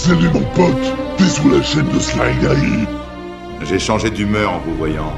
Salut mon pote, t'es sur la chaîne de Sly Guy. J'ai changé d'humeur en vous voyant.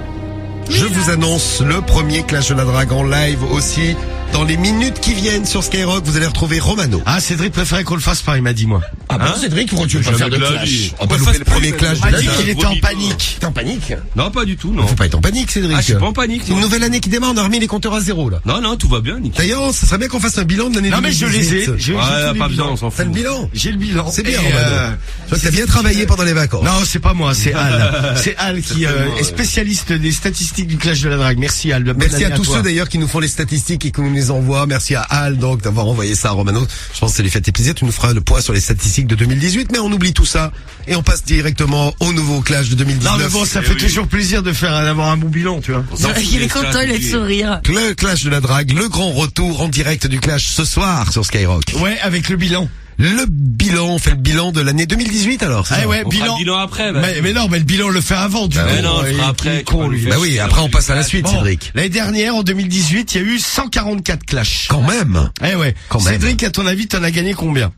Je vous annonce le premier Clash de la Drague en live aussi. Dans les minutes qui viennent sur Skyrock, vous allez retrouver Romano. Ah, Cédric préférait qu'on le fasse pas, il m'a dit, moi. Ah bah Cédric, pourquoi tu veux pas faire de clash? On va louper le premier clash de Il la a dit qu'il Drague. était en panique. T'es en panique? Non, pas du tout, non. Faut pas être en panique, Cédric. Ah, je suis pas en panique. C'est une nouvelle année qui démarre, on a remis les compteurs à zéro, là. Non, non, tout va bien, nickel. D'ailleurs, ça serait bien qu'on fasse un bilan de l'année 2018. Non, mais je les ai. J'ai Ouais, tous les pas besoin, bilans. on s'en T'as fout. le bilan? J'ai le bilan. C'est bien, Et, Romano. Tu vois que t'as bien travaillé pendant les vacances. Non, c'est pas moi, c'est Al. C'est Al qui est spécialiste des statistiques du Clash de la Drague. Merci Al. Bonne Merci année à tous toi. ceux d'ailleurs qui nous font les statistiques et qui nous les envoient. Merci à Al donc d'avoir envoyé ça à Romano. Je pense que ça lui fait plaisir. Tu nous feras le point sur les statistiques de 2018, mais on oublie tout ça et on passe directement au nouveau clash de 2019. Non, mais bon, ça fait toujours plaisir de faire d'avoir un bon bilan, tu vois. Il est content, il a le sourire. Le clash de la drague, le grand retour en direct du clash ce soir sur Skyrock. Ouais, avec le bilan. Le bilan, on fait le bilan de l'année 2018 alors. C'est Ah ça ouais, On fera bilan. le bilan après, bah. Mais non, mais le bilan on le fait avant du coup. mais non, on le fera Il est après, con, tu vas lui. nous Bah oui, après on passe à la suite, Bon, Cédric. l'année dernière, en 2018, il y a eu 144 clashs. Quand même. Eh ouais. Quand même. Cédric, à ton avis, t'en as gagné combien?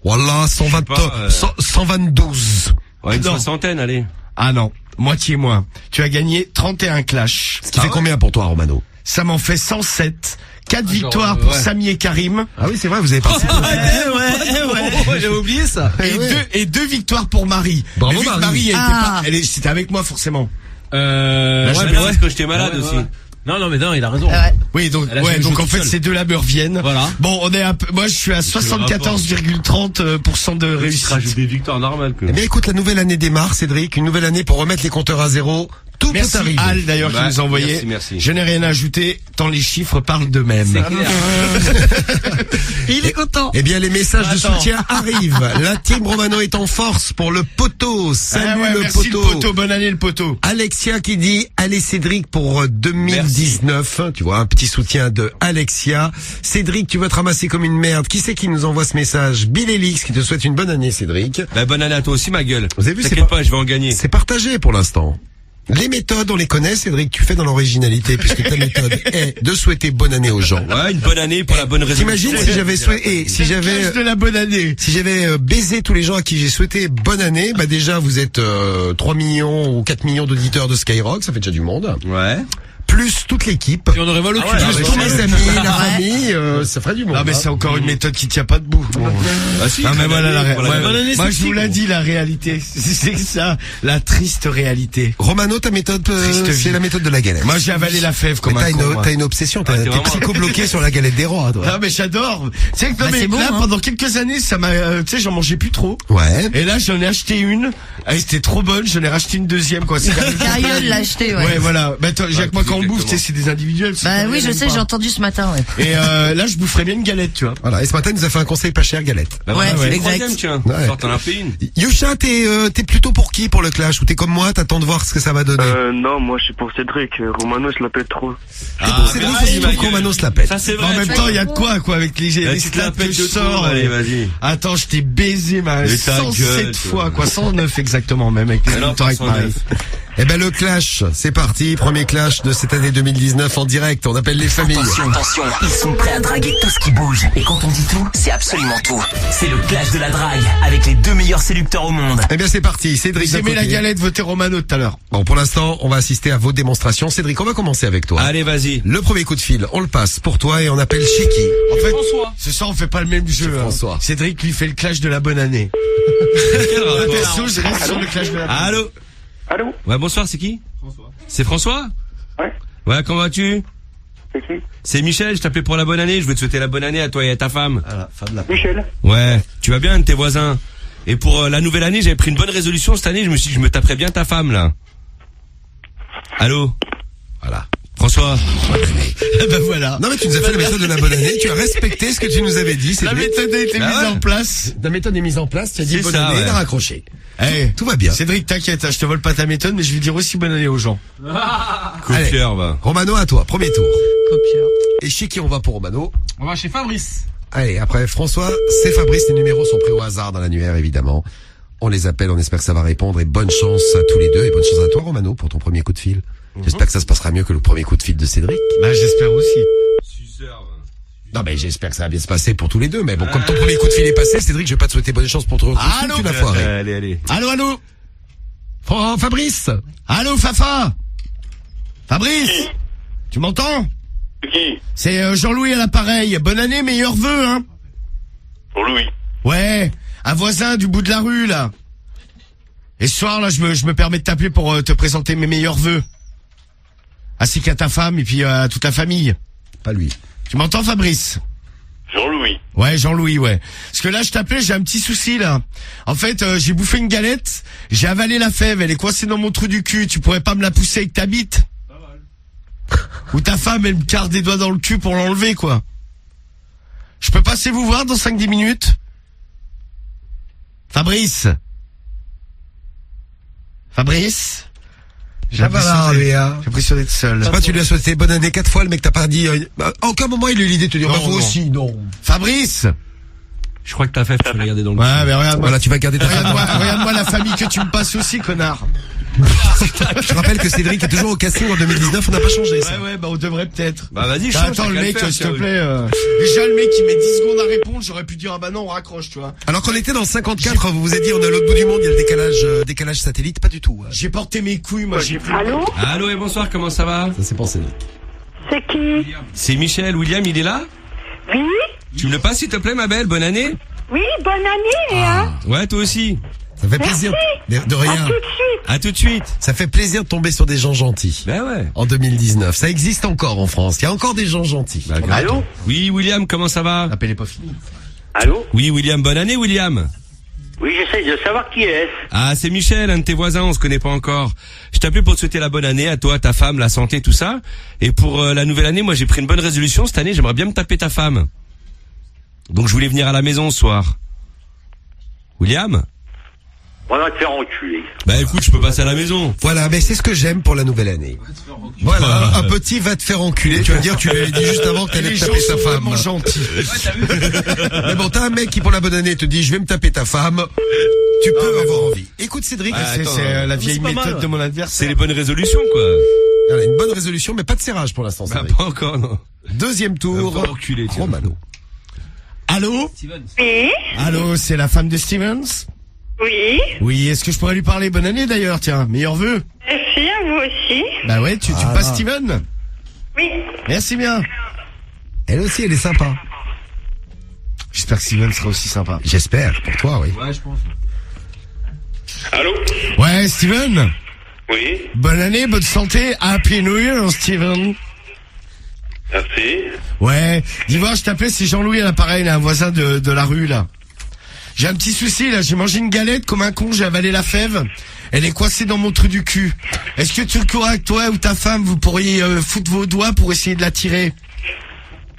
Voilà, 120, pas, 122. Ouais, une Non. soixantaine, allez. Ah non, moitié moins. Tu as gagné 31 clashs. Ce qui fait combien pour toi, Romano? Ça m'en fait 107. 4 victoires pour Samy et Karim. Ah oui, c'est vrai, vous avez participé. J'avais oublié ça. Et deux victoires pour Marie. Bravo, Mais vu que Marie. elle était Ah. pas, c'était avec moi forcément. Ouais, mais parce que j'étais malade aussi. Non, mais non, il a raison. Ouais. Oui, donc, Elle a joué le donc jeu en tout fait, seul. ces deux-là me reviennent. Voilà. Bon, moi, je suis à 74,30% de Je réussite. rajoute des victoires normales, que. Eh bien écoute, la nouvelle année démarre, Cédric. Une nouvelle année pour remettre les compteurs à zéro. Tout Merci peut arriver. Al d'ailleurs qui Bah, nous a envoyé. merci. Je n'ai rien à ajouter tant les chiffres parlent d'eux-mêmes. Il est content. Eh bien, les messages de Attends. soutien arrivent. La team Romano est en force pour le poteau. Salut Ah ouais, le merci poteau. le poteau, bonne année le poteau. Alexia qui dit allez Cédric pour 2019. Tu vois, un petit soutien de Alexia. Cédric, tu vas te ramasser comme une merde. Qui c'est qui nous envoie ce message? Bill Elix qui te souhaite une bonne année, Cédric. Bah, bonne année à toi aussi, ma gueule. Vous avez vu, c'est T'inquiète pas- pas, je vais en gagner. C'est partagé pour l'instant. Les méthodes, on les connaît, Cédric. Tu fais dans l'originalité puisque ta méthode est de souhaiter bonne année aux gens. Ouais, une bonne année pour la bonne raison. T'imagines si j'avais souhaité, si j'avais, Clash de la bonne année. si j'avais baisé tous les gens à qui j'ai souhaité bonne année, bah déjà vous êtes 3 millions ou 4 millions d'auditeurs de Skyrock, ça fait déjà du monde. Ouais. Plus toute l'équipe, Puis on aurait mal au cul. plus tous les amis, la famille, ça ferait du monde. Non mais c'est encore une méthode qui tient pas debout. Bon. Ah si. Non mais voilà la pour la ouais, bonne année, moi c'est je vous si, l'ai gros. dit la réalité. C'est ça, la triste réalité. Romano, ta méthode, Triste vie. c'est la méthode de la galette. Moi j'ai avalé la fève comme Mais un con. moi. t'as une obsession, Ah, t'es t'es vraiment- psycho-bloqué sur la galette des rois, toi. Non mais j'adore. Tu sais que non, Bah, mais c'est bon, là hein. pendant quelques années ça m'a tu sais j'en mangeais plus trop. Ouais. Et là j'en ai acheté une. Elle était trop bonne, j'en ai racheté une deuxième quoi. C'est Cariole l'a acheté, Ouais ouais. voilà. Bah toi, Jacques, moi quand on bouffe, tu sais, c'est des individuels. Bah oui, je sais, j'ai entendu ce matin, ouais. Et là je boufferais bien une galette, tu vois. Voilà. Et ce matin, il nous a fait un conseil pas cher, galette. Bah, Ouais, voilà, exact. troisième, tiens. Ouais. Sort, t'en as fait une. Yusha, t'es plutôt pour qui pour le clash? Ou t'es comme moi, t'attends de voir ce que ça va donner? Non, moi je suis pour Cédric. Romano, je l'appelle trop. T'es pour Cédric, vas-y, ou ma tu trouves gueule. que Romano se la pète? Ça, c'est vrai. En même temps, il y a de quoi avec les Là, les tu te la stats que pètes je de sors. tout. Allez, vas-y. Attends, je t'ai baisé ma Mais ta 107 gueule, fois toi. quoi, 109 exactement même avec les Alors, temps avec 109. Marie. Eh ben le clash, c'est parti, premier clash de cette année 2019 en direct, on appelle les familles. Attention, ils sont prêts à draguer tout ce qui bouge. Et quand on dit tout, c'est absolument tout. C'est le clash de la drague avec les deux meilleurs séducteurs au monde. Eh bien c'est parti, Cédric Vous d'un aimez la côté. galette, votez Romano tout à l'heure. Bon pour l'instant, on va assister à vos démonstrations. Cédric, on va commencer avec toi. Allez, vas-y. Le premier coup de fil, on le passe pour toi et on appelle Chiki. En fait, François. ce soir on fait pas le même jeu. hein. François. Cédric lui fait le clash de la bonne année. Quel rapport Perso, je reste sur le clash de la bonne année. Allô? Allô? Ouais, bonsoir, c'est qui? C'est François? Ouais. Ouais, comment vas-tu? C'est qui? C'est Michel, je t'appelais pour la bonne année, je veux te souhaiter la bonne année à toi et à ta femme. Michel. Ouais, tu vas bien, un de tes voisins. Et pour la nouvelle année, j'avais pris une bonne résolution cette année, je me suis dit, je me taperais bien ta femme, là. Allô? Voilà. François? Eh ben voilà. Non mais tu nous as fait la méthode de la bonne année, tu as respecté ce que tu nous avais dit, La Cédric. méthode a été Bah mise ouais. en place. La méthode est mise en place, tu as dit C'est bonne ça, année, ouais. t'as raccroché. Eh, Tout va bien. Cédric, t'inquiète, hein, je te vole pas ta méthode, mais je vais dire aussi bonne année aux gens. Copieur, va. Romano à toi, premier tour. Copieur. Et chez qui on va pour Romano? On va chez Fabrice. Allez, après François, c'est Fabrice, les numéros sont pris au hasard dans l'annuaire évidemment. On les appelle, on espère que ça va répondre et bonne chance à tous les deux et bonne chance à toi Romano pour ton premier coup de fil. J'espère que ça se passera mieux que le premier coup de fil de Cédric. Bah j'espère aussi. Suceur, va. Non, mais j'espère que ça va bien se passer pour tous les deux. Mais bon, comme ton premier coup de fil est passé, Cédric, je vais pas te souhaiter bonne chance pour ton Allô tu l'as foiré. Allez. Allô. Oh, Fabrice. Allô, Fafa. Fabrice. Tu m'entends? Qui? C'est Jean-Louis à l'appareil. Bonne année, meilleurs vœux, hein. Pour Louis. Ouais, un voisin du bout de la rue, là. Et ce soir, là, je me permets de t'appeler pour te présenter mes meilleurs vœux. Ainsi qu'à ta femme et puis à toute la famille. Pas lui. Tu m'entends, Fabrice? Jean-Louis. Ouais, Jean-Louis, ouais. Parce que là, je t'appelais, j'ai un petit souci, là. En fait, j'ai bouffé une galette, j'ai avalé la fève, elle est coincée dans mon trou du cul. Tu pourrais pas me la pousser avec ta bite? Ou ta femme, elle me carre des doigts dans le cul pour l'enlever, quoi. Je peux passer vous voir dans 5-10 minutes? Fabrice? J'ai l'impression d'être seul. C'est pas, tu lui as souhaité bonne année 4 fois, le mec t'a pas dit, à aucun moment il a eu l'idée de te dire, Non, bah, vous non. aussi, non. Fabrice? Je crois que ta fève, tu vas la garder dans le Ouais, cul. mais regarde-moi. Voilà, tu vas garder ta Regarde-moi la famille que tu me passes aussi, connard. Je rappelle que Cédric est toujours au casting en 2019, on n'a pas changé, ça. Ouais, bah on devrait peut-être. Bah vas-y, change. Attends, le t'as qu'à mec, faire, s'il te tiens. plaît. Déjà, le mec, il met 10 secondes à répondre, j'aurais pu dire, ah bah non, on raccroche, tu vois. Alors qu'on était dans 54, vous vous êtes dit, on est à l'autre bout du monde, il y a le décalage satellite, pas du tout. J'ai porté mes couilles, moi, j'ai plus. Allô? Allô et bonsoir, comment ça va? Ça c'est pour Cédric. C'est qui? C'est Michel, William, il est là? Oui? Tu me le passes s'il te plaît, ma belle, bonne année? Oui, bonne année, hein? Ouais, toi aussi. Ça fait plaisir. De rien. À tout de suite. À tout de suite. Ça fait plaisir de tomber sur des gens gentils. Ben ouais. En 2019. Ça existe encore en France. Il y a encore des gens gentils. Bah, grave. Allô? Oui, William, comment ça va? L'appel est pas fini. Allô? Oui, William, bonne année, William. Oui, j'essaie de savoir qui est-ce. Ah, c'est Michel, un de tes voisins, on se connaît pas encore. Je t'appelais pour te souhaiter la bonne année à toi, ta femme, la santé, tout ça. Et pour la nouvelle année, moi j'ai pris une bonne résolution cette année, j'aimerais bien me taper ta femme. Donc je voulais venir à la maison ce soir. William? On va te faire enculer. Bah écoute, je peux passer à la maison. Voilà, mais c'est ce que j'aime pour la nouvelle année. Voilà, un petit va te faire enculer. Tu vas me dire, tu lui avais dit juste avant que t'allais te taper sa femme. Gentil. Mais bon, t'as un mec qui pour la bonne année te dit, je vais me taper ta femme. Tu peux avoir envie. Écoute Cédric, C'est la vieille c'est pas mal, méthode ouais. de mon C'est adversaire. les bonnes résolutions, quoi. voilà, une bonne résolution, mais pas de serrage pour l'instant. Bah Cédric. pas encore, non. Deuxième tour, Va me faire enculer, tiens. Romano. Allô? Oui? Allô, c'est la femme de Stevens? Oui? Oui, est-ce que je pourrais lui parler? Bonne année d'ailleurs, tiens, meilleurs vœux. Merci, à vous aussi. Bah ouais, tu passes Steven? Oui. Merci bien. Elle aussi, elle est sympa. J'espère que Steven sera aussi sympa. J'espère, pour toi, oui. Ouais, je pense. Allô? Ouais, Steven? Oui, Bonne année, bonne santé, Happy New Year, Steven. merci. Ouais, dis-moi, je t'appelais, c'est Jean-Louis à l'appareil, là, un voisin de la rue, là. J'ai un petit souci, là, j'ai mangé une galette comme un con, j'ai avalé la fève. Elle est coincée dans mon trou du cul. Est-ce que tu le crois que toi ou ta femme, vous pourriez foutre vos doigts pour essayer de la tirer?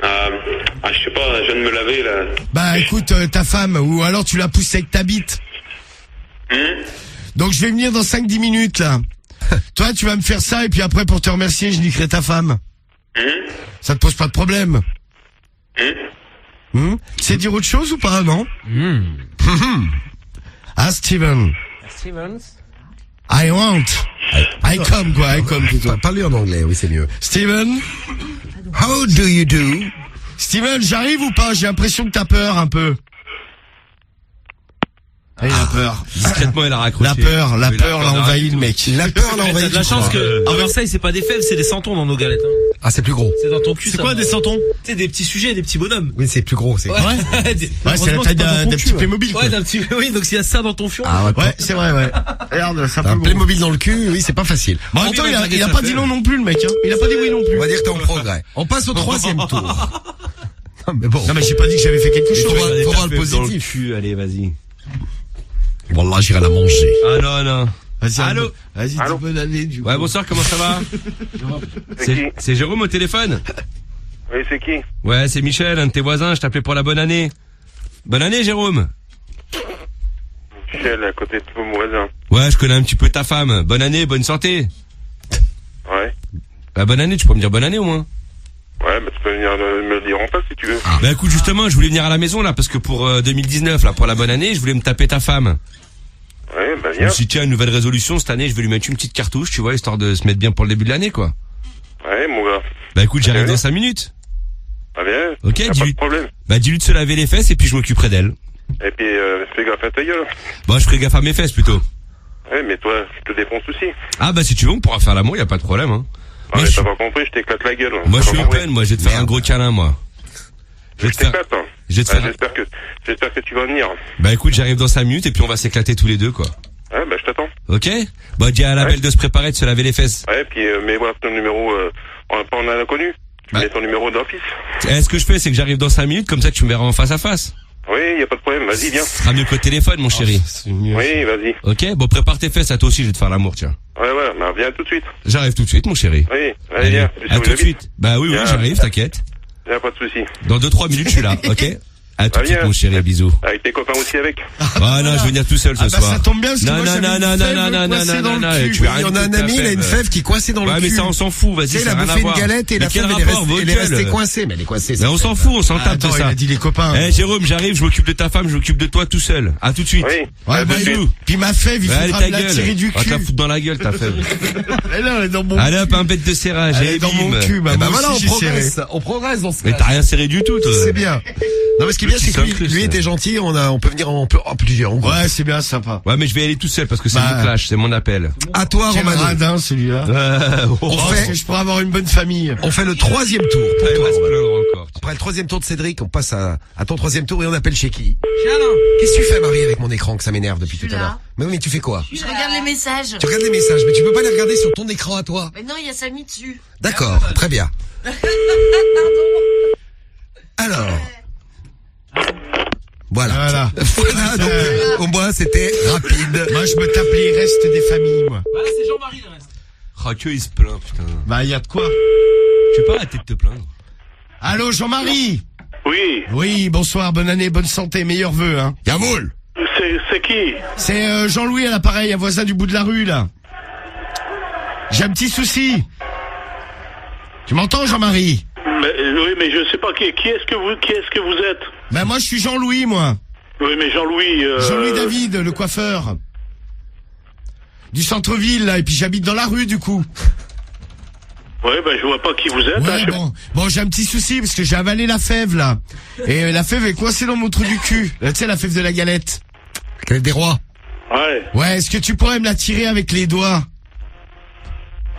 Je sais pas, je viens de me laver, là. Bah écoute, ta femme, ou alors tu la pousses avec ta bite. Donc je vais venir dans 5-10 minutes, là. Toi, tu vas me faire ça, et puis après, pour te remercier, je niquerai ta femme. Ça te pose pas de problème? C'est dire autre chose ou pas, non? Ah, Steven. I want. I come, quoi, I come plutôt. Parlez en anglais, oui, c'est mieux. Steven? How do you do? Steven, j'arrive ou pas? J'ai l'impression que t'as peur, un peu. Ah, il a peur. Discrètement, elle a raccroché. La peur l'a envahi, le mec. La peur l'a T'as envahi. de la chance que, à Versailles, c'est pas des fèves, c'est des santons dans nos galettes, hein. Ah, c'est plus gros. C'est dans ton cul, C'est ça. quoi des santons? Tu sais, des petits sujets, des petits bonhommes. Oui, c'est plus gros, c'est. Ouais, Ouais, c'est la taille d'un petit Playmobil, quoi. Ouais, d'un petit, oui, donc s'il y a ça dans ton fion. Ah, Ouais, c'est vrai, ouais. Regarde, c'est un T'as peu un gros. Playmobil dans le cul, oui, c'est pas facile. Bon, en même temps, il a pas dit non non plus, le mec, hein. Il a pas dit oui non plus. On va dire que t'es en progrès. On passe au troisième tour. Non, mais bon. Non, mais j'ai pas dit que j'avais fait quelque chose. Faut voir le Dans le positif. cul, allez, vas-y. Bon, là, j'irai la manger. Ah non, non. Vas-y, Allô? Vas-y, Allô? dis bonne année, du coup. Ouais, bonsoir, comment ça va? C'est qui? C'est Jérôme au téléphone? Oui, c'est qui? Ouais, c'est Michel, un de tes voisins, je t'appelais pour la bonne année. Bonne année, Jérôme. Michel, à côté de ton voisin. Ouais, je connais un petit peu ta femme. Bonne année, bonne santé. Ouais. Bah, bonne année, tu peux me dire bonne année au moins. Ouais, bah tu peux venir me le dire en face si tu veux. Bah écoute, justement, je voulais venir à la maison là, parce que pour 2019, là, pour la bonne année, je voulais me taper ta femme. Ouais, bah Je viens. me suis dit, tiens, une nouvelle résolution cette année, je vais lui mettre une petite cartouche, tu vois, histoire de se mettre bien pour le début de l'année, quoi. Ouais, mon gars. Bah écoute, j'arrive Ouais. dans 5 minutes. Ah bien. Ok, y a pas dis-lui. de problème. Bah, dis-lui de se laver les fesses et puis je m'occuperai d'elle. Et puis, fais gaffe à ta gueule. Bon, je ferai gaffe à mes fesses plutôt. Ouais, mais toi, je te défonce aussi. Ah, bah, si tu veux, on pourra faire l'amour, y a pas de problème, hein. Ah, Moi, mais je t'as suis- pas compris, je t'éclate la gueule. Moi, je suis T'as pas compris. open, moi, je vais te faire un gros câlin, moi. Je vais te faire, t'éclate, hein. je vais te Ah, faire, j'espère que tu vas venir. bah, écoute, j'arrive dans 5 minutes et puis on va s'éclater tous les deux, quoi. Ouais, bah, je t'attends. Ok? Bah, dis à la Ouais. belle de se préparer, de se laver les fesses. Ouais, puis, mais voilà, ton numéro, on a inconnu. Tu Bah. mets ton numéro d'office. Ce que je fais, c'est que j'arrive dans 5 minutes, comme ça tu me verras en face à face. Oui, y a pas de problème, vas-y, viens. Ce sera mieux que le téléphone, mon chéri. Oui, vas-y. Ok? Bon, prépare tes fesses, à toi aussi, je vais te faire l'amour, tiens. Ouais, bah, viens tout de suite. J'arrive tout de suite, mon chéri. Oui, allez, viens. Tu sais à où tout de j'habite. suite. Bah oui, Viens. j'arrive, t'inquiète. Y a pas de souci. Dans 2-3 minutes, je suis là, ok? À tout de suite, viens. mon chéri, bisous. Avec tes copains aussi avec. Ah non, je vais venir tout seul ce Ah bah soir. ça tombe bien parce que Non, moi non, j'avais non, une non, fève non, non, coincée non, dans non, le cul. tu vas Il y en a un ami, il a une fève qui est coincée dans le Ouais, cul. mais ça, on s'en fout, vas-y, Tu sais, ça il a n'a rien à bouffé une voir. galette et la Mais quel fève, rapport, elle est restée coincée, mais elle est coincée. Mais on s'en fout, on s'en tape de Attends, il ça. a dit les copains. Eh, Jérôme, j'arrive, je m'occupe de ta femme, je m'occupe de toi tout seul. À tout de suite. Oui. Ouais, bah, bisous. puis ma fève, il Bah, allez, faudra ta me la tirer gueule. du On va te la cul. foutre dans la gueule, ta fève. Elle est dans mon Allez hop, un bête de serrage. Elle est et dans mon bim. cul, bah, Eh ben moi voilà, aussi, on j'ai serré. progresse. On progresse dans ce Mais cas. t'as rien serré du tout, toi. C'est bien. Non, mais ce qui est bien, c'est que lui était gentil, on peut venir en plusieurs. Ouais, c'est bien sympa. Ouais, mais je vais y aller tout seul parce que c'est Bah. mon clash, c'est mon appel. À toi, Quel Romano. radin, celui-là. On Parce fait, que je pourrais avoir une bonne famille. on fait le troisième tour pour Allez, toi, on va se Romano. plaindre encore. Après le troisième tour de Cédric, on passe à ton troisième tour et on appelle chez qui? Qu'est-ce que tu fais, Marie, avec mon écran que ça m'énerve depuis Je suis tout à là. l'heure? Mais oui, mais tu fais quoi? Je regarde les messages. Tu regardes les messages, mais tu peux pas les regarder sur ton écran à toi. Mais non, il y a Samy dessus. D'accord, très bien. Alors. Voilà. Voilà, donc, au moins, c'était rapide. Moi, je me tape les restes des familles, moi. Voilà, c'est Jean-Marie le reste. Ah, que il se plaint, putain. Bah, y a de quoi. Tu peux pas arrêter de te plaindre. Allô, Jean-Marie? Oui. Oui, bonsoir, bonne année, bonne santé, meilleurs vœux, hein. Yamoul. C'est qui? C'est Jean-Louis à l'appareil, un voisin du bout de la rue, là. J'ai un petit souci. Tu m'entends, Jean-Marie? Oui, mais je sais pas qui est-ce que vous êtes? Ben, moi, je suis Jean-Louis, moi. Oui, mais Jean-Louis. Jean-Louis David, le coiffeur. Du centre-ville, là, et puis j'habite dans la rue, du coup. Ouais, ben je vois pas qui vous êtes. Ouais, bon, j'ai un petit souci, parce que j'ai avalé la fève, là. Et la fève est coincée dans mon trou du cul. Tu sais, la fève de la galette. Galette des rois. Ouais, Ouais, est-ce que tu pourrais me la tirer avec les doigts?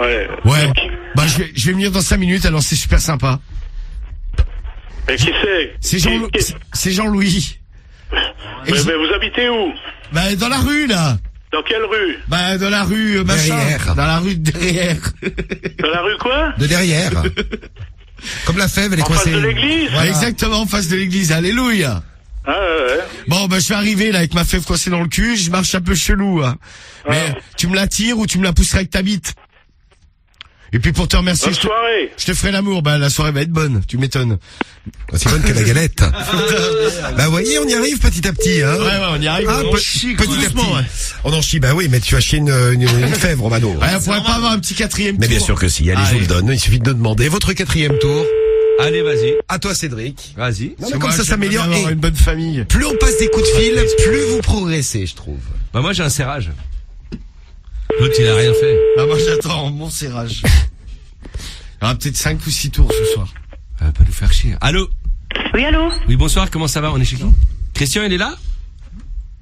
ouais. Ouais. Bah, je vais venir dans 5 minutes, alors c'est super sympa. Et qui c'est? C'est Jean-Louis. Et Mais je- vous habitez où? Bah, dans la rue, là. Dans quelle rue? Bah, dans la rue, machin. Derrière. Dans la rue de derrière. Dans la rue quoi? De derrière. Comme la fève, elle est En face coincée. de l'église? Voilà. Exactement, en face de l'église. Alléluia. Ah ouais. Bon, bah, je suis arrivé, là, avec ma fève coincée dans le cul. Je marche un peu chelou, hein. Mais, tu me la tires ou tu me la pousserais avec ta bite? Et puis, pour te remercier, Bonne soirée. je te ferai l'amour. Bah, la soirée va être bonne. Tu m'étonnes. Aussi bonne que la galette. Bah, voyez, on y arrive petit à petit, hein. Ouais, on y arrive. Ah, on en chie, petit à doucement, petit. ouais. On en chie, bah oui, mais tu as chié une fève, Romano. Ouais, on pourrait pas avoir un petit quatrième Mais tour. bien sûr que si, allez, je vous le donne, il suffit de demander. Votre quatrième tour, Allez, vas-y. à toi Cédric. Vas-y. Non, mais Moi, comme ça j'aimerais s'améliore. bien avoir Et une bonne famille. plus on passe des coups de fil, plus vous progressez, je trouve. Bah, moi, j'ai un serrage. L'autre, il a rien fait. Bah, moi, j'attends mon serrage. Il y aura peut-être 5 ou 6 tours ce soir. Elle va pas nous faire chier. Allô? Oui, allô? Oui, bonsoir, comment ça va? On est chez qui? Christian, il est là?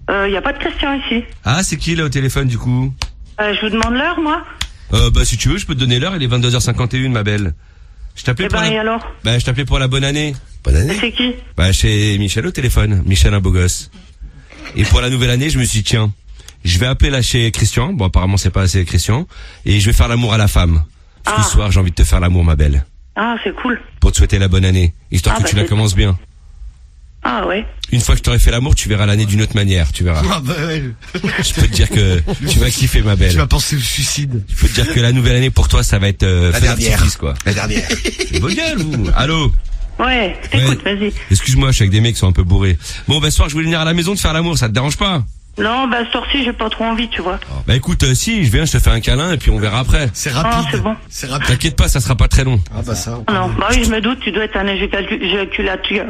Y a pas de Christian ici. Ah, c'est qui, là, au téléphone, du coup? Je vous demande l'heure, moi. Bah, si tu veux, je peux te donner l'heure, il est 22h51, ma belle. Je t'appelais Eh pour ben, et la... alors? Bah, je t'appelais pour la bonne année. Bonne année. C'est qui? Bah, chez Michel au téléphone. Michel, un beau gosse. Et pour la nouvelle année, je me suis dit, tiens, je vais appeler là chez Christian. Bon, apparemment, c'est pas assez Christian. Et je vais faire l'amour à la femme. Parce que ce soir, j'ai envie de te faire l'amour, ma belle. Ah, c'est cool. Pour te souhaiter la bonne année. Histoire Ah, que tu bah, la c'est- commences bien. Ah, ouais. Une fois que je t'aurai fait l'amour, tu verras l'année d'une autre manière, tu verras. Ah, bah, ouais. Je peux te dire que tu vas kiffer, ma Tu belle. vas penser au suicide. Je peux te dire que la nouvelle année pour toi, ça va être La feu dernière. d'artifice, quoi. La dernière. Vos gueules, vous. Allô? Ouais, je t'écoute, vas-y. Excuse-moi, je suis avec des mecs qui sont un peu bourrés. Bon, ben, ce soir, je voulais venir à la maison te faire l'amour, ça te dérange pas? Non, bah, ce heure-ci, j'ai pas trop envie, tu vois. Bah écoute, si, je viens, je te fais un câlin et puis on verra après. C'est Ah, rapide. c'est bon. C'est rapide. T'inquiète pas, ça sera pas très long. Ah bah ça. Non, bah oui, je me doute, tu dois être un éjaculateur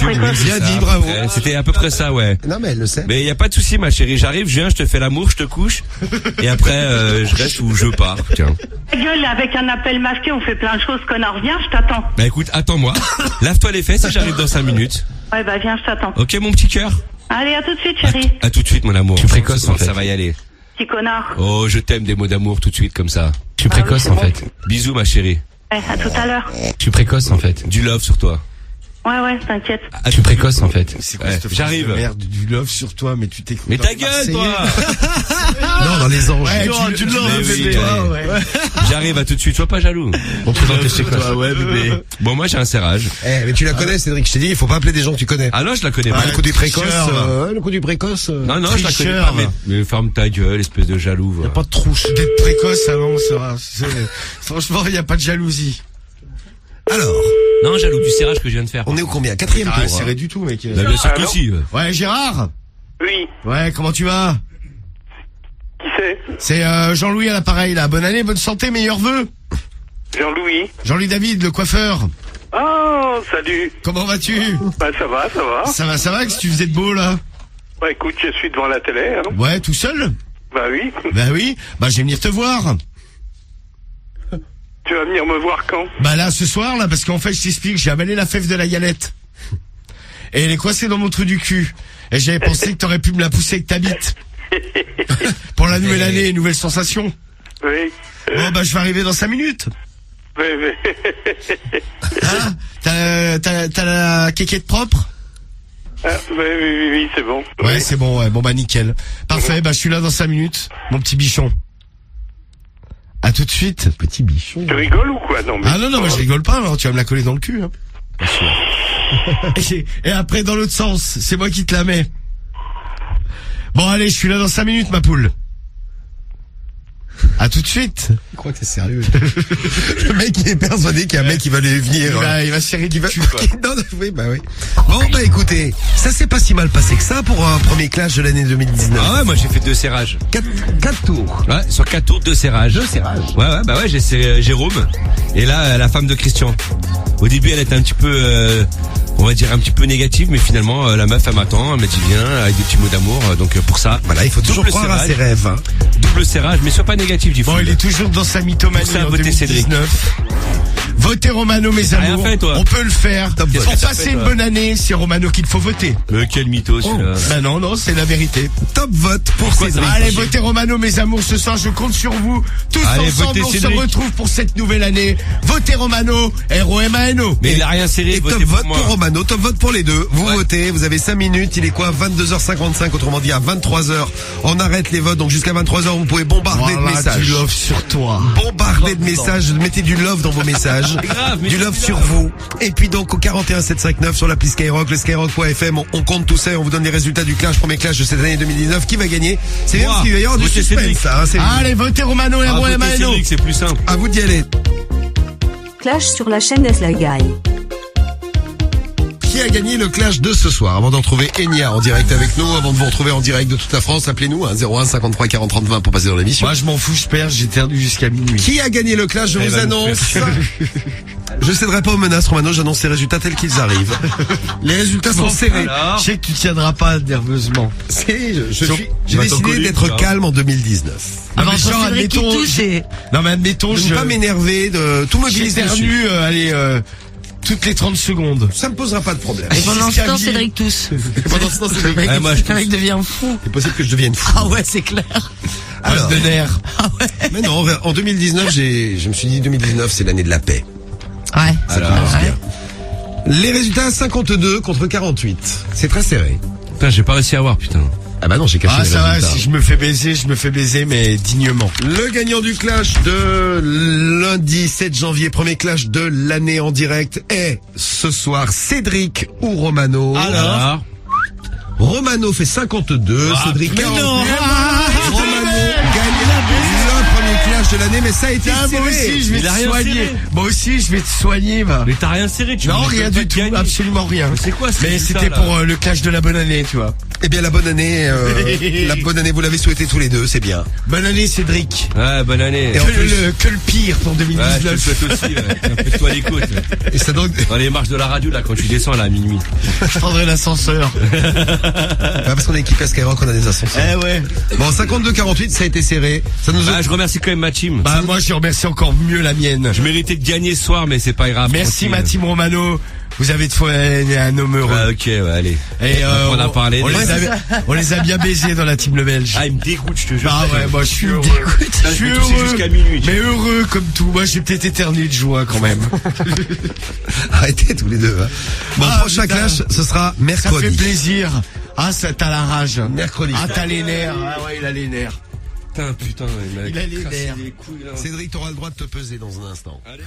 précoce. Bien C'est dit, ça, à bravo. peu près. C'était à peu près ça, ouais. Non, mais elle le sait. Mais y a pas de souci, ma chérie. J'arrive, je viens, je te fais l'amour, je te couche. Et après, je reste ou je pars. Tiens. Ta gueule, avec un appel masqué, on fait plein de choses, connard. Viens, je t'attends. Bah écoute, attends-moi. Lave-toi les fesses et j'arrive dans 5 minutes. Ouais, bah viens, je t'attends. Ok, mon petit cœur. Allez, à tout de suite, chérie. À tout de suite, mon amour. Tu es précoce, en fait. Ça va y aller. Petit connard. Oh, je t'aime, des mots d'amour tout de suite comme ça. Je suis précoce, c'est en bon. fait. Bisous, ma chérie. Ouais, à tout à l'heure. Je suis précoce, en fait. Du love sur toi. Ouais, t'inquiète. À Je suis précoce, en fait. C'est quoi Ouais, cette phrase j'arrive. de merde, du love sur toi, mais tu t'écoutes. Mais ta gueule, toi. Non, dans les anges. Ouais, Mais du love, oui, bébé. allez. J'arrive à tout de suite, sois pas jaloux. On présente c'est quoi Toi, ouais, bébé. Bon, moi j'ai un serrage. Eh, mais tu la connais, Cédric. Je t'ai dit, il faut pas appeler des gens que tu connais. Ah non, je la connais Ah, pas. le coup du précoce. tricheur. Le coup du précoce. Non, non, je la connais tricheur. pas. Mais ferme ta gueule, espèce de jaloux. Y a va. pas de trouche. D'être précoce, ça non, franchement, y a pas de jalousie. Alors, Non, jaloux du serrage que je viens de faire. on est au combien? Quatrième Ah, tour. serré du tout, mec. Bah, bien sûr que Allô si. Ouais, Gérard. Oui, Ouais, comment tu vas? qui c'est? C'est Jean-Louis à l'appareil, là. Bonne année, bonne santé, meilleurs vœux. Jean-Louis. Jean-Louis David, le coiffeur. Oh, salut. Comment vas-tu? Bah ça va, ça va. Ça va, que tu faisais de beau, là? Bah écoute, je suis devant la télé, hein. Ouais, tout seul? Bah oui. Bah oui. Bah, je vais venir te voir. Tu vas venir me voir quand? Bah là, ce soir, là, parce qu'en fait, je t'explique, j'ai avalé la fève de la galette. Et elle est coincée dans mon trou du cul. Et j'avais pensé que t'aurais pu me la pousser avec ta bite. Pour la nouvelle année, nouvelle sensation. Oui. Bon, bah, je vais arriver dans 5 minutes. Oui. Hein? T'as la quéquette propre? Ah, oui, c'est bon. Ouais, c'est bon, ouais. Bon, bah, nickel. Parfait, bah, je suis là dans 5 minutes. Mon petit bichon. À tout de suite. Petit bichon. Tu rigoles ou quoi? Non, mais... Ah non, moi je rigole pas, alors tu vas me la coller dans le cul. Hein. Et après dans l'autre sens, c'est moi qui te la mets. Bon allez, je suis là dans 5 minutes ma poule. À tout de suite. Je crois que t'es sérieux. Le mec, il est persuadé qu'il y a un mec qui va lui venir. Il va se serrer du cul, quoi. Non, oui, bah oui. Bon, bah écoutez, ça s'est pas si mal passé que ça pour un premier clash de l'année 2019. Ah ouais, moi j'ai fait 2 serrages. 4 tours. Ouais, sur 4 tours, 2 serrages. 2 serrages. Ouais, bah ouais, j'ai serré Jérôme. Et là, la femme de Christian. Au début, elle était un petit peu, on va dire un petit peu négative, mais finalement, la meuf, elle m'attend, elle m'a dit viens, avec des petits mots d'amour. Donc pour ça, Voilà, il faut toujours double croire à serrage. ses rêves. Hein. Double serrage, mais sois pas négatif du Bon, foot. il est toujours dans sa mythomanie Pour ça, en votez Cédric. 2019. Votez Romano, mes rien amours. fait, toi. On peut le faire. Top Pour vote. passer fait, une toi. bonne année, c'est Romano qu'il faut voter. Mais quel mytho, celui-là. Bah non, c'est la vérité. Top vote pour Pourquoi Cédric. ça Allez, votez Romano, mes amours, ce soir, je compte sur vous. Tous Allez, ensemble, votez on se Cédric. retrouve pour cette nouvelle année. Votez Romano, R-O-M-A-N-O. Mais il a rien serré, Et top votez vote pour moi. pour Romano, top vote pour les deux. Vous Ouais. votez, vous avez 5 minutes, il est quoi 22h55, autrement dit à 23h. On arrête les votes, donc jusqu'à 23h vous pouvez bombarder de Voilà, messages. du love sur toi. Bombarder de messages, mettez du love dans vos messages. grave, du mettez love du sur love. vous. Et puis donc au 41 759 sur l'appli Skyrock, le skyrock.fm, on compte tout ça et on vous donne les résultats du clash, premier clash de cette année 2019. Qui va gagner? C'est bien Moi. parce qu'il va y avoir du Votez suspense, Cédric. ça, hein, c'est Allez, votez Romano, Ah, votez R-O-M-A-N-O. Cédric, c'est plus simple. à vous d'y aller. Clash sur la chaîne Slagaï. Qui a gagné le clash de ce soir? Avant d'en retrouver Enya en direct avec nous, avant de vous retrouver en direct de toute la France, appelez-nous à 01 53 40 30 20 pour passer dans l'émission. Moi, je m'en fous, je perds, j'ai perdu jusqu'à minuit. Qui a gagné le clash? Je Elle vous va nous annonce. faire Je céderai pas aux menaces, Romano, j'annonce les résultats tels qu'ils arrivent. Les résultats sont serrés. Je sais que tu tiendras pas nerveusement. J'ai vas t'en décidé coller, d'être tu vois. calme en 2019. Non, mais Vincent genre, Cédric qui admettons, touche et... non, mais admettons, De ne pas m'énerver, de tout mobiliser dessus. j'éternue, allez, toutes les 30 secondes. Ça me posera pas de problème. Et pendant ce Jusqu'à temps, vie. Cédric tousse. Pendant ce temps, c'est Le mec, Ouais, moi, je le mec devient fou. c'est possible que je devienne fou. Ah ouais, c'est clair. Alors, de nerfs. mais non, en 2019, je me suis dit 2019, c'est l'année de la paix. Ouais. Ça commence bien. Les résultats 52 contre 48. C'est très serré. Putain, j'ai pas réussi à voir, putain. Ah bah non, j'ai caché Ah, les ça va, résultats. si je me fais baiser, mais dignement. Le gagnant du clash de lundi 7 janvier, premier clash de l'année en direct, est ce soir Cédric ou Romano. Alors Romano fait 52, Cédric 49. non. Romano gagne le premier clash de l'année, mais ça a été Tiens, moi serré. aussi, je vais Il a te rien soigner. serré. Moi aussi, je vais te soigner, va. Mais t'as rien serré, tu Non, me dis rien que toi, du tout, gagner. absolument rien. Mais c'est quoi ce Mais résultat, c'était là pour le clash de la bonne année, tu vois. Eh bien, la bonne année, vous l'avez souhaité tous les deux, c'est bien. Bonne année, Cédric. Ouais, bonne année. Que le pire pour Ouais, je te le 2019. souhaite aussi, ouais. Fais-toi l'écoute. Et ça donc, Dans les marches de la radio, là, quand tu descends, là, à minuit. Je prendrai l'ascenseur. parce qu'on est équipé à Skyrock, on a des ascenseurs. Eh ouais. Bon, 52-48, ça a été serré. Ça nous a... Ah, je remercie quand même ma team. Bah, moi, je remercie encore mieux la mienne. Je méritais de gagner ce soir, mais c'est pas grave. Merci, tranquille. ma team Romano. Vous avez de fois un homme heureux. Ah, ok, ouais, allez. Et On a parlé. on les a bien baisés dans la team Le Belge. Ah, il me dégoûte, je te jure. Ah ouais, moi je suis heureux. Je Je suis vais tousser heureux. jusqu'à minuit. Mais heureux comme tout. Moi j'ai peut-être éternué de joie quand même. Arrêtez tous les deux. Hein. Bon, Ah, prochain putain. clash, ce sera Ça fait mercredi. plaisir. Ah, ça t'as la rage. Mercredi. Ah, t'as les nerfs. Ah ouais, il a les nerfs. Putain, Il a les cassé nerfs. les couilles, là. Cédric, t'auras le droit de te peser dans un instant. Allez,